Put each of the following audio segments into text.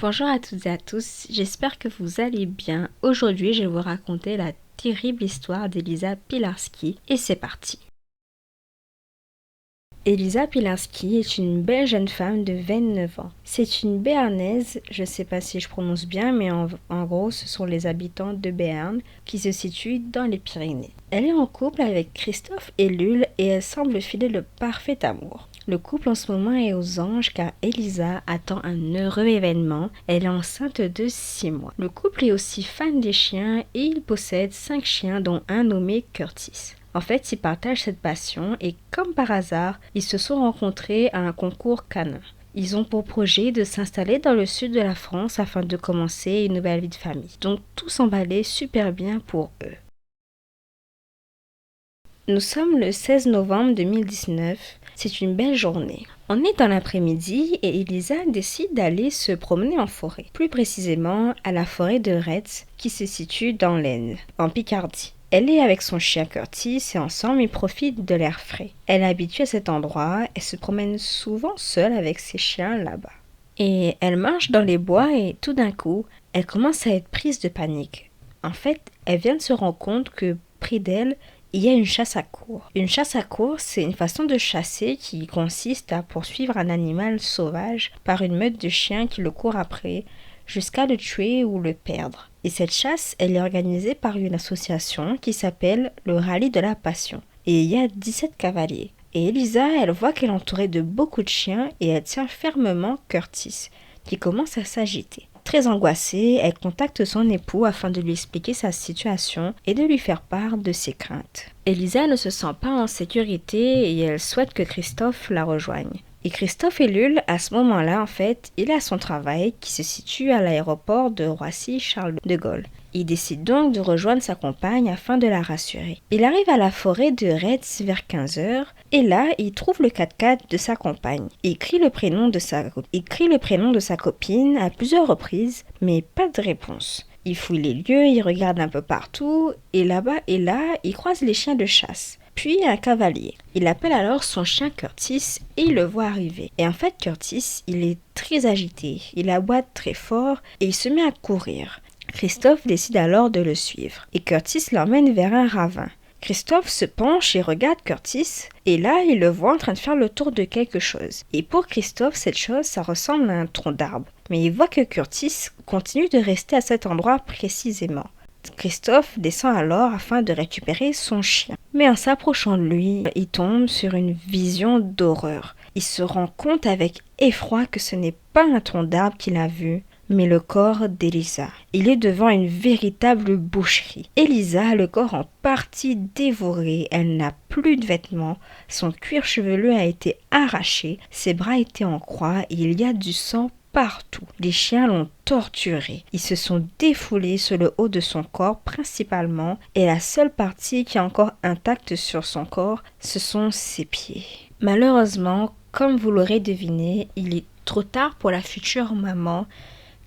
Bonjour à toutes et à tous, j'espère que vous allez bien. Aujourd'hui, je vais vous raconter la terrible histoire d'Elisa Pilarski et c'est parti. Elisa Pilarski est une belle jeune femme de 29 ans. C'est une Béarnaise, je ne sais pas si je prononce bien, mais en gros, ce sont les habitants de Béarn qui se situent dans les Pyrénées. Elle est en couple avec Christophe Ellul et elle semble filer le parfait amour. Le couple en ce moment est aux anges car Elisa attend un heureux événement. Elle est enceinte de 6 mois. Le couple est aussi fan des chiens et il possède 5 chiens dont un nommé Curtis. En fait, ils partagent cette passion et comme par hasard, ils se sont rencontrés à un concours canin. Ils ont pour projet de s'installer dans le sud de la France afin de commencer une nouvelle vie de famille. Donc tout s'emballait super bien pour eux. Nous sommes le 16 novembre 2019, c'est une belle journée. On est dans l'après-midi et Elisa décide d'aller se promener en forêt, plus précisément à la forêt de Retz qui se situe dans l'Aisne, en Picardie. Elle est avec son chien Curtis et ensemble ils profitent de l'air frais. Elle est habituée à cet endroit, elle se promène souvent seule avec ses chiens là-bas. Et elle marche dans les bois et tout d'un coup, elle commence à être prise de panique. En fait, elle vient de se rendre compte que près d'elle, il y a une chasse à courre. Une chasse à courre, c'est une façon de chasser qui consiste à poursuivre un animal sauvage par une meute de chiens qui le courent après jusqu'à le tuer ou le perdre. Et cette chasse, elle est organisée par une association qui s'appelle le Rallye de la Passion. Et il y a 17 cavaliers. Et Elisa, elle voit qu'elle est entourée de beaucoup de chiens et elle tient fermement Curtis, qui commence à s'agiter. Très angoissée, elle contacte son époux afin de lui expliquer sa situation et de lui faire part de ses craintes. Elisa ne se sent pas en sécurité et elle souhaite que Christophe la rejoigne. Et Christophe Ellul, à ce moment-là, en fait, il a son travail qui se situe à l'aéroport de Roissy-Charles de Gaulle. Il décide donc de rejoindre sa compagne afin de la rassurer. Il arrive à la forêt de Retz vers 15h et là, il trouve le 4x4 de sa compagne. Il crie le prénom de sa copine à plusieurs reprises, mais pas de réponse. Il fouille les lieux, il regarde un peu partout et là-bas et là, il croise les chiens de chasse. Puis un cavalier. Il appelle alors son chien Curtis et il le voit arriver. Et en fait, Curtis, il est très agité, il aboie très fort et il se met à courir. Christophe décide alors de le suivre et Curtis l'emmène vers un ravin. Christophe se penche et regarde Curtis et là, il le voit en train de faire le tour de quelque chose. Et pour Christophe, cette chose, ça ressemble à un tronc d'arbre. Mais il voit que Curtis continue de rester à cet endroit précisément. Christophe descend alors afin de récupérer son chien. Mais en s'approchant de lui, il tombe sur une vision d'horreur. Il se rend compte avec effroi que ce n'est pas un tronc d'arbre qu'il a vu, mais le corps d'Elisa. Il est devant une véritable boucherie. Elisa a le corps en partie dévoré, elle n'a plus de vêtements, son cuir chevelu a été arraché, ses bras étaient en croix et il y a du sang partout. Les chiens l'ont torturé. Ils se sont défoulés sur le haut de son corps principalement et la seule partie qui est encore intacte sur son corps, ce sont ses pieds. Malheureusement, comme vous l'aurez deviné, il est trop tard pour la future maman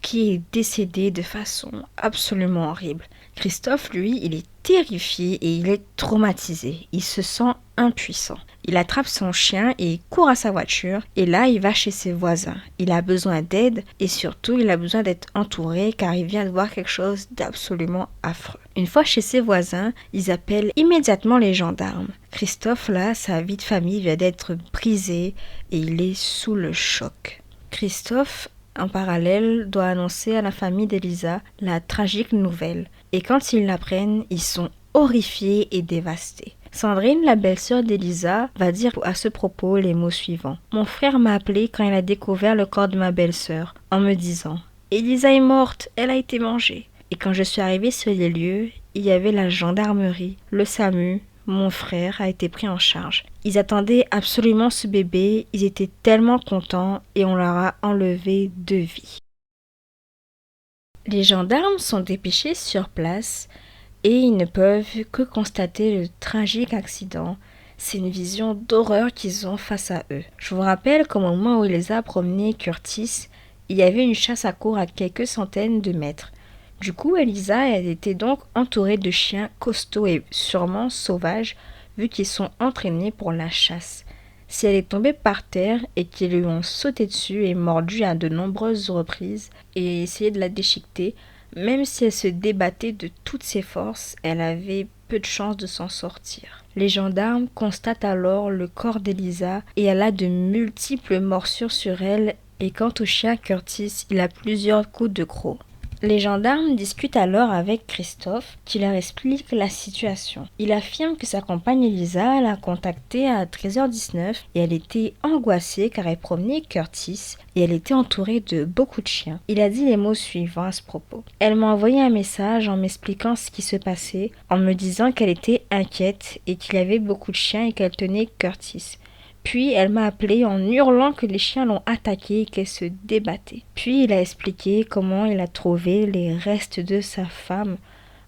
qui est décédée de façon absolument horrible. Christophe, lui, il est terrifié et il est traumatisé. Il se sent impuissant. Il attrape son chien et il court à sa voiture et là, il va chez ses voisins. Il a besoin d'aide et surtout, il a besoin d'être entouré car il vient de voir quelque chose d'absolument affreux. Une fois chez ses voisins, ils appellent immédiatement les gendarmes. Christophe, là, sa vie de famille vient d'être brisée et il est sous le choc. Christophe, en parallèle, doit annoncer à la famille d'Elisa la tragique nouvelle. Et quand ils l'apprennent, ils sont horrifiés et dévastés. Sandrine, la belle-sœur d'Elisa, va dire à ce propos les mots suivants. « Mon frère m'a appelé quand il a découvert le corps de ma belle-sœur, en me disant « Elisa est morte, elle a été mangée. » Et quand je suis arrivée sur les lieux, il y avait la gendarmerie, le SAMU. Mon frère a été pris en charge. Ils attendaient absolument ce bébé, ils étaient tellement contents et on leur a enlevé 2 vies. Les gendarmes sont dépêchés sur place et ils ne peuvent que constater le tragique accident. C'est une vision d'horreur qu'ils ont face à eux. Je vous rappelle qu'au moment où il les a promenés Curtis, il y avait une chasse à courre à quelques centaines de mètres. Du coup, Elisa, elle était donc entourée de chiens costauds et sûrement sauvages, vu qu'ils sont entraînés pour la chasse. Si elle est tombée par terre et qu'ils lui ont sauté dessus et mordu à de nombreuses reprises et essayé de la déchiqueter, même si elle se débattait de toutes ses forces, elle avait peu de chances de s'en sortir. Les gendarmes constatent alors le corps d'Elisa et elle a de multiples morsures sur elle, et quant au chien Curtis, il a plusieurs coups de croc. Les gendarmes discutent alors avec Christophe qui leur explique la situation. Il affirme que sa compagne Elisa l'a contacté à 13h19 et elle était angoissée car elle promenait Curtis et elle était entourée de beaucoup de chiens. Il a dit les mots suivants à ce propos. Elle m'a envoyé un message en m'expliquant ce qui se passait, en me disant qu'elle était inquiète et qu'il y avait beaucoup de chiens et qu'elle tenait Curtis. Puis elle m'a appelé en hurlant que les chiens l'ont attaquée et qu'elle se débattait. Puis il a expliqué comment il a trouvé les restes de sa femme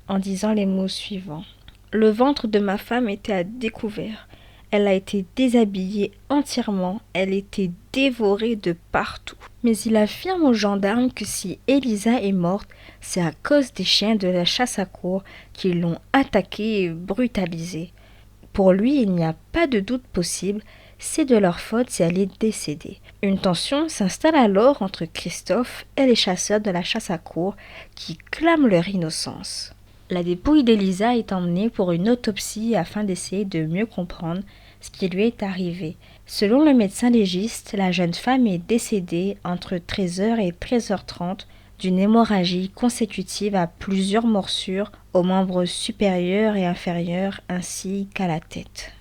en disant les mots suivants. Le ventre de ma femme était à découvert. Elle a été déshabillée entièrement, elle était dévorée de partout. Mais il affirme aux gendarmes que si Elisa est morte, c'est à cause des chiens de la chasse à courre qui l'ont attaquée et brutalisée. Pour lui, il n'y a pas de doute possible, c'est de leur faute si elle est décédée. Une tension s'installe alors entre Christophe et les chasseurs de la chasse à courre qui clament leur innocence. La dépouille d'Elisa est emmenée pour une autopsie afin d'essayer de mieux comprendre ce qui lui est arrivé. Selon le médecin légiste, la jeune femme est décédée entre 13h et 13h30 d'une hémorragie consécutive à plusieurs morsures aux membres supérieurs et inférieurs ainsi qu'à la tête.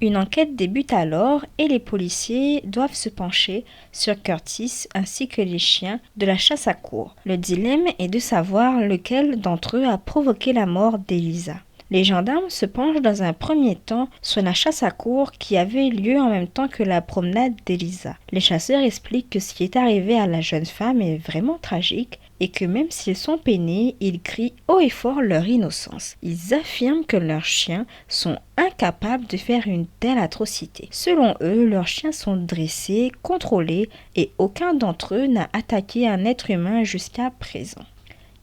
Une enquête débute alors et les policiers doivent se pencher sur Curtis ainsi que les chiens de la chasse à courre. Le dilemme est de savoir lequel d'entre eux a provoqué la mort d'Elisa. Les gendarmes se penchent dans un premier temps sur la chasse à courre qui avait lieu en même temps que la promenade d'Elisa. Les chasseurs expliquent que ce qui est arrivé à la jeune femme est vraiment tragique et que même s'ils sont peinés, ils crient haut et fort leur innocence. Ils affirment que leurs chiens sont incapables de faire une telle atrocité. Selon eux, leurs chiens sont dressés, contrôlés et aucun d'entre eux n'a attaqué un être humain jusqu'à présent.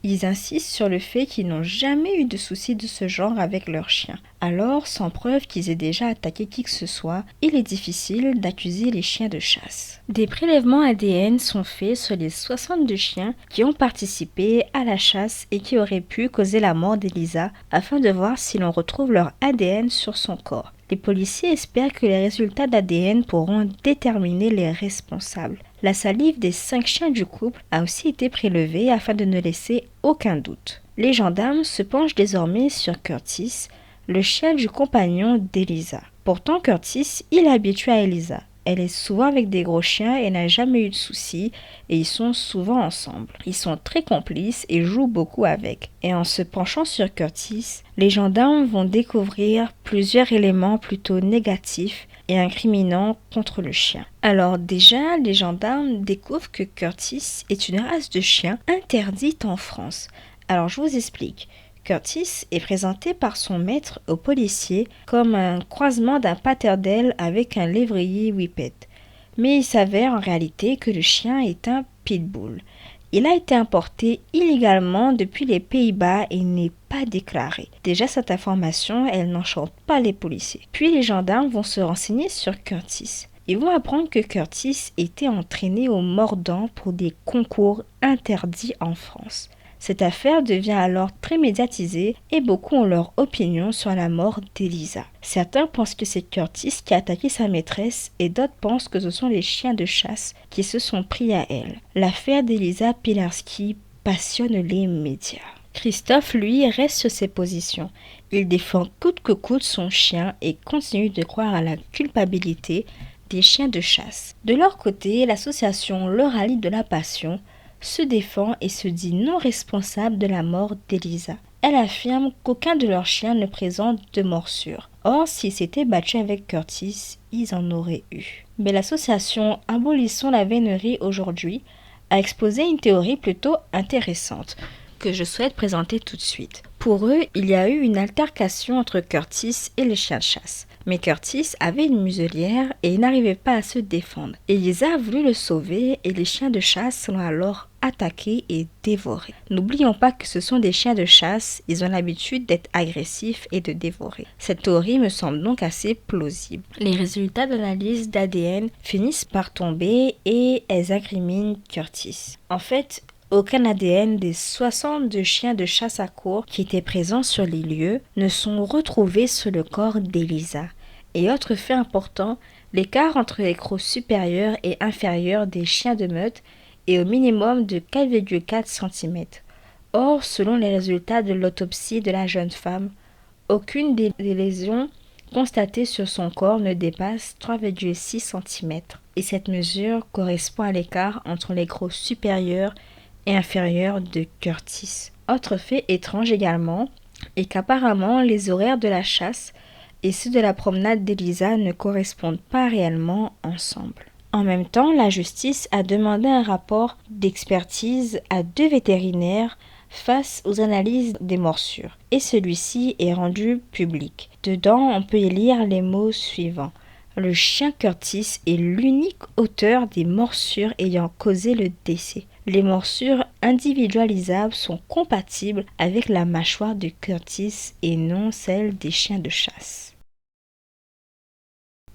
Ils insistent sur le fait qu'ils n'ont jamais eu de soucis de ce genre avec leurs chiens. Alors, sans preuve qu'ils aient déjà attaqué qui que ce soit, il est difficile d'accuser les chiens de chasse. Des prélèvements ADN sont faits sur les 62 chiens qui ont participé à la chasse et qui auraient pu causer la mort d'Elisa afin de voir si l'on retrouve leur ADN sur son corps. Les policiers espèrent que les résultats d'ADN pourront déterminer les responsables. La salive des 5 chiens du couple a aussi été prélevée afin de ne laisser aucun doute. Les gendarmes se penchent désormais sur Curtis, le chien du compagnon d'Elisa. Pourtant Curtis, il est habitué à Elisa. Elle est souvent avec des gros chiens et n'a jamais eu de soucis et ils sont souvent ensemble. Ils sont très complices et jouent beaucoup avec. Et en se penchant sur Curtis, les gendarmes vont découvrir plusieurs éléments plutôt négatifs et incriminants contre le chien. Alors déjà, les gendarmes découvrent que Curtis est une race de chien interdite en France. Alors je vous explique. Curtis est présenté par son maître aux policiers comme un croisement d'un patterdale avec un lévrier whippet. Mais il s'avère en réalité que le chien est un pitbull. Il a été importé illégalement depuis les Pays-Bas et n'est pas déclaré. Déjà cette information, elle n'enchante pas les policiers. Puis les gendarmes vont se renseigner sur Curtis. Ils vont apprendre que Curtis était entraîné au mordant pour des concours interdits en France. Cette affaire devient alors très médiatisée et beaucoup ont leur opinion sur la mort d'Elisa. Certains pensent que c'est Curtis qui a attaqué sa maîtresse et d'autres pensent que ce sont les chiens de chasse qui se sont pris à elle. L'affaire d'Elisa Pilarski passionne les médias. Christophe, lui, reste sur ses positions. Il défend coûte que coûte son chien et continue de croire à la culpabilité des chiens de chasse. De leur côté, l'association Le Rallye de la Passion se défend et se dit non responsable de la mort d'Elisa. Elle affirme qu'aucun de leurs chiens ne présente de morsure. Or, s'ils s'étaient battus avec Curtis, ils en auraient eu. Mais l'association Abolissons la vénerie aujourd'hui a exposé une théorie plutôt intéressante que je souhaite présenter tout de suite. Pour eux, il y a eu une altercation entre Curtis et les chiens de chasse. Mais Curtis avait une muselière et il n'arrivait pas à se défendre. Elisa a voulu le sauver et les chiens de chasse l'ont alors attaqués et dévorés. N'oublions pas que ce sont des chiens de chasse, ils ont l'habitude d'être agressifs et de dévorer. Cette théorie me semble donc assez plausible. Les résultats de l'analyse d'ADN finissent par tomber et elles incriminent Curtis. En fait, aucun ADN des 62 chiens de chasse à courre qui étaient présents sur les lieux ne sont retrouvés sur le corps d'Elisa. Et autre fait important, l'écart entre les crocs supérieurs et inférieurs des chiens de meute est au minimum de 4,4 cm. Or, selon les résultats de l'autopsie de la jeune femme, aucune des lésions constatées sur son corps ne dépasse 3,6 cm. Et cette mesure correspond à l'écart entre les crocs supérieurs et inférieurs de Curtis. Autre fait étrange également est qu'apparemment les horaires de la chasse et ceux de la promenade d'Elisa ne correspondent pas réellement ensemble. En même temps, la justice a demandé un rapport d'expertise à 2 vétérinaires face aux analyses des morsures, et celui-ci est rendu public. Dedans, on peut y lire les mots suivants. Le chien Curtis est l'unique auteur des morsures ayant causé le décès. Les morsures individualisables sont compatibles avec la mâchoire de Curtis et non celle des chiens de chasse.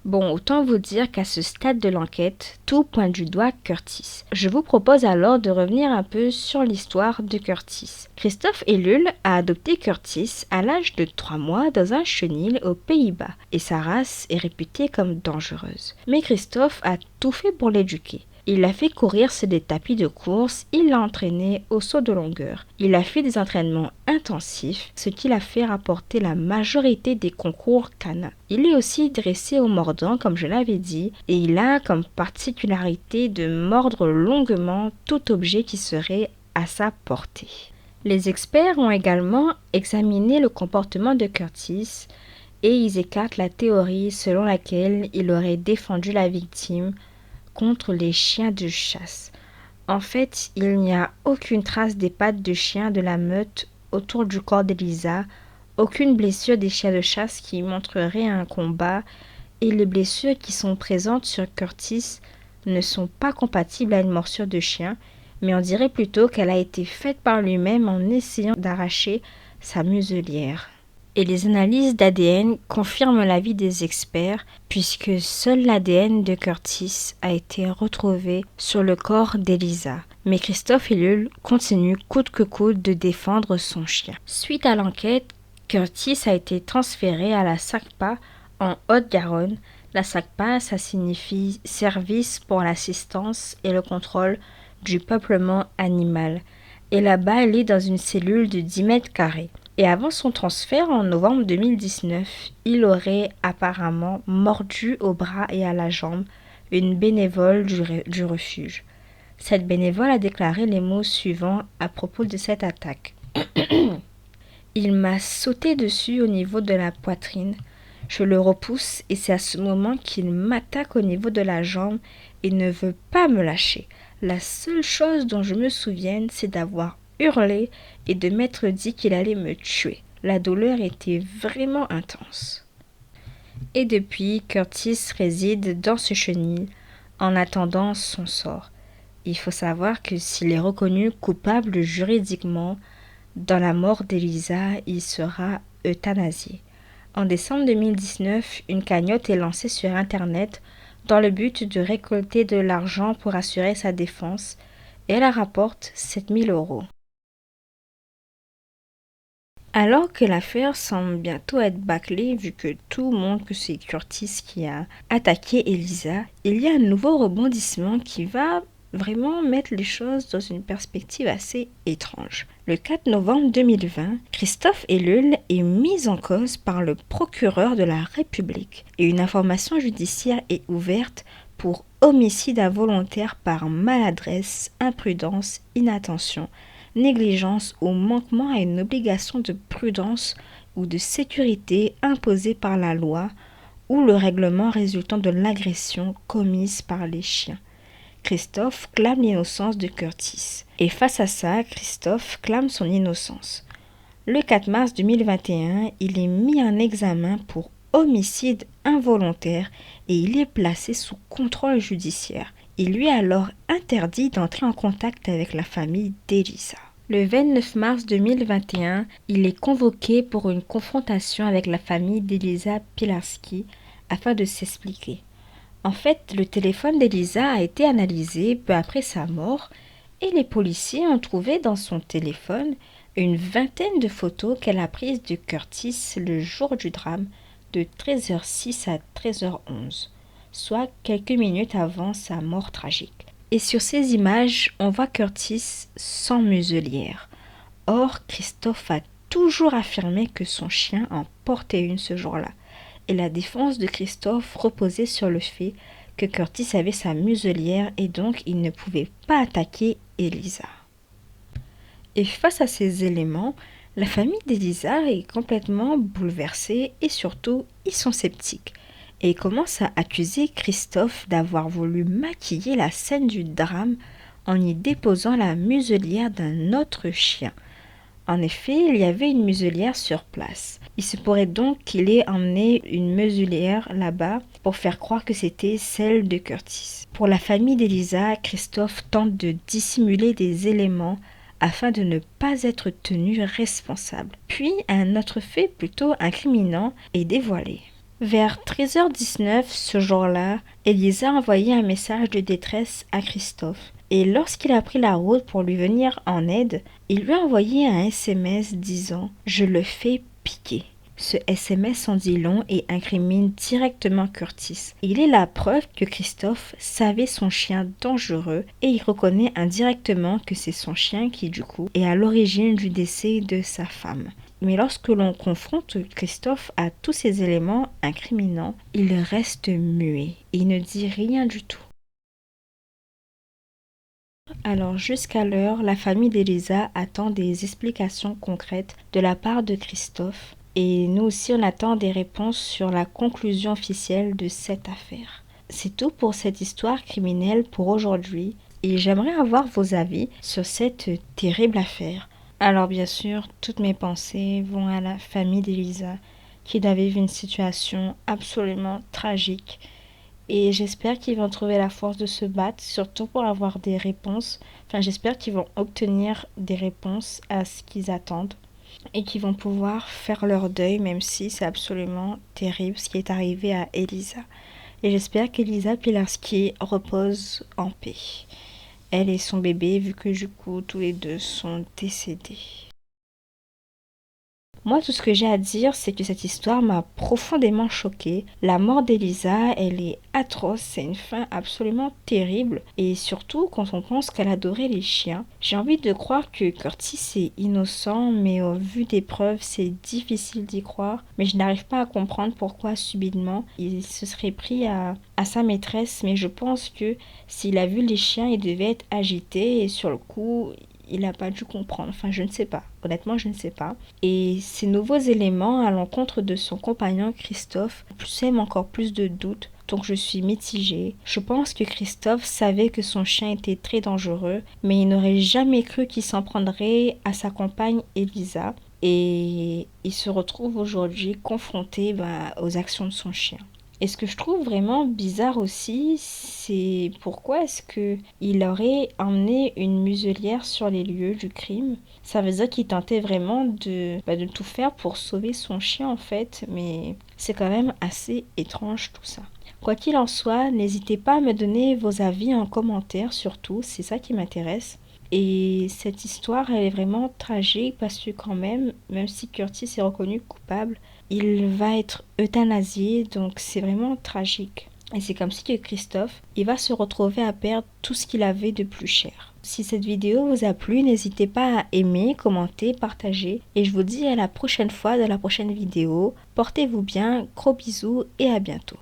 Bon, autant vous dire qu'à ce stade de l'enquête, tout pointe du doigt Curtis. Je vous propose alors de revenir un peu sur l'histoire de Curtis. Christophe Ellul a adopté Curtis à l'âge de 3 mois dans un chenil aux Pays-Bas et sa race est réputée comme dangereuse. Mais Christophe a tout fait pour l'éduquer. Il l'a fait courir sur des tapis de course, il l'a entraîné au saut de longueur. Il a fait des entraînements intensifs, ce qui l'a fait rapporter la majorité des concours canins. Il est aussi dressé au mordant, comme je l'avais dit, et il a comme particularité de mordre longuement tout objet qui serait à sa portée. Les experts ont également examiné le comportement de Curtis et ils écartent la théorie selon laquelle il aurait défendu la victime contre les chiens de chasse. En fait, il n'y a aucune trace des pattes de chien de la meute autour du corps d'Elisa, aucune blessure des chiens de chasse qui montrerait un combat, et les blessures qui sont présentes sur Curtis ne sont pas compatibles à une morsure de chien, mais on dirait plutôt qu'elle a été faite par lui-même en essayant d'arracher sa muselière. Et les analyses d'ADN confirment l'avis des experts puisque seul l'ADN de Curtis a été retrouvé sur le corps d'Elisa. Mais Christophe Ellul continue coûte que coûte de défendre son chien. Suite à l'enquête, Curtis a été transféré à la SACPA en Haute-Garonne. La SACPA, ça signifie Service pour l'assistance et le contrôle du peuplement animal. Et là-bas, elle est dans une cellule de 10 mètres carrés. Et avant son transfert en novembre 2019, il aurait apparemment mordu au bras et à la jambe une bénévole du refuge. Cette bénévole a déclaré les mots suivants à propos de cette attaque. Il m'a sauté dessus au niveau de la poitrine. Je le repousse et c'est à ce moment qu'il m'attaque au niveau de la jambe et ne veut pas me lâcher. La seule chose dont je me souvienne, c'est d'avoir hurlé et de m'être dit qu'il allait me tuer. La douleur était vraiment intense. Et depuis, Curtis réside dans ce chenil en attendant son sort. Il faut savoir que s'il est reconnu coupable juridiquement, dans la mort d'Elisa, il sera euthanasié. En décembre 2019, une cagnotte est lancée sur Internet dans le but de récolter de l'argent pour assurer sa défense et elle rapporte 7 000 €. Alors que l'affaire semble bientôt être bâclée vu que tout montre que c'est Curtis qui a attaqué Elisa, il y a un nouveau rebondissement qui va vraiment mettre les choses dans une perspective assez étrange. Le 4 novembre 2020, Christophe Ellul est mis en cause par le procureur de la République et une information judiciaire est ouverte pour homicide involontaire par maladresse, imprudence, inattention, négligence ou manquement à une obligation de prudence ou de sécurité imposée par la loi ou le règlement résultant de l'agression commise par les chiens. Christophe clame l'innocence de Curtis. Et face à ça, Christophe clame son innocence. Le 4 mars 2021, il est mis en examen pour homicide involontaire et il est placé sous contrôle judiciaire. Il lui est alors interdit d'entrer en contact avec la famille d'Elisa. Le 29 mars 2021, il est convoqué pour une confrontation avec la famille d'Elisa Pilarski afin de s'expliquer. En fait, le téléphone d'Elisa a été analysé peu après sa mort et les policiers ont trouvé dans son téléphone une vingtaine de photos qu'elle a prises de Curtis le jour du drame de 13h06 à 13h11, soit quelques minutes avant sa mort tragique. Et sur ces images, on voit Curtis sans muselière. Or, Christophe a toujours affirmé que son chien en portait une ce jour-là. Et la défense de Christophe reposait sur le fait que Curtis avait sa muselière et donc il ne pouvait pas attaquer Elisa. Et face à ces éléments, la famille d'Elisa est complètement bouleversée et surtout, ils sont sceptiques. Et ils commencent à accuser Christophe d'avoir voulu maquiller la scène du drame en y déposant la muselière d'un autre chien. En effet, il y avait une muselière sur place. Il se pourrait donc qu'il ait emmené une muselière là-bas pour faire croire que c'était celle de Curtis. Pour la famille d'Elisa, Christophe tente de dissimuler des éléments afin de ne pas être tenu responsable. Puis, un autre fait plutôt incriminant est dévoilé. Vers 13h19 ce jour-là, Elisa a envoyé un message de détresse à Christophe. Et lorsqu'il a pris la route pour lui venir en aide, il lui a envoyé un SMS disant « Je le fais piquer ». Ce SMS en dit long et incrimine directement Curtis. Il est la preuve que Christophe savait son chien dangereux et il reconnaît indirectement que c'est son chien qui du coup est à l'origine du décès de sa femme. Mais lorsque l'on confronte Christophe à tous ces éléments incriminants, il reste muet et il ne dit rien du tout. Alors jusqu'à l'heure, la famille d'Elisa attend des explications concrètes de la part de Christophe et nous aussi on attend des réponses sur la conclusion officielle de cette affaire. C'est tout pour cette histoire criminelle pour aujourd'hui et j'aimerais avoir vos avis sur cette terrible affaire. Alors bien sûr, toutes mes pensées vont à la famille d'Elisa qui doit vivre une situation absolument tragique. Et j'espère qu'ils vont trouver la force de se battre, surtout pour avoir des réponses. Enfin, j'espère qu'ils vont obtenir des réponses à ce qu'ils attendent et qu'ils vont pouvoir faire leur deuil, même si c'est absolument terrible ce qui est arrivé à Elisa. Et j'espère qu'Elisa Pilarski repose en paix. Elle et son bébé, vu que du coup, tous les deux sont décédés. Moi, tout ce que j'ai à dire, c'est que cette histoire m'a profondément choquée. La mort d'Elisa, elle est atroce, c'est une fin absolument terrible. Et surtout, quand on pense qu'elle adorait les chiens, j'ai envie de croire que Curtis est innocent, mais au vu des preuves, c'est difficile d'y croire. Mais je n'arrive pas à comprendre pourquoi subitement il se serait pris à sa maîtresse. Mais je pense que s'il a vu les chiens, il devait être agité et sur le coup, il n'a pas dû comprendre. Enfin, je ne sais pas. Honnêtement, je ne sais pas. Et ces nouveaux éléments à l'encontre de son compagnon Christophe sèment encore plus de doutes. Donc je suis mitigée. Je pense que Christophe savait que son chien était très dangereux, mais il n'aurait jamais cru qu'il s'en prendrait à sa compagne Elisa. Et il se retrouve aujourd'hui confronté aux actions de son chien. Et ce que je trouve vraiment bizarre aussi, c'est pourquoi est-ce qu'il aurait emmené une muselière sur les lieux du crime. Ça veut dire qu'il tentait vraiment de tout faire pour sauver son chien en fait, mais c'est quand même assez étrange tout ça. Quoi qu'il en soit, n'hésitez pas à me donner vos avis en commentaire surtout, c'est ça qui m'intéresse. Et cette histoire, elle est vraiment tragique parce que quand même si Curtis est reconnu coupable, il va être euthanasié, donc c'est vraiment tragique. Et c'est comme si que Christophe, il va se retrouver à perdre tout ce qu'il avait de plus cher. Si cette vidéo vous a plu, n'hésitez pas à aimer, commenter, partager. Et je vous dis à la prochaine fois dans la prochaine vidéo. Portez-vous bien, gros bisous et à bientôt.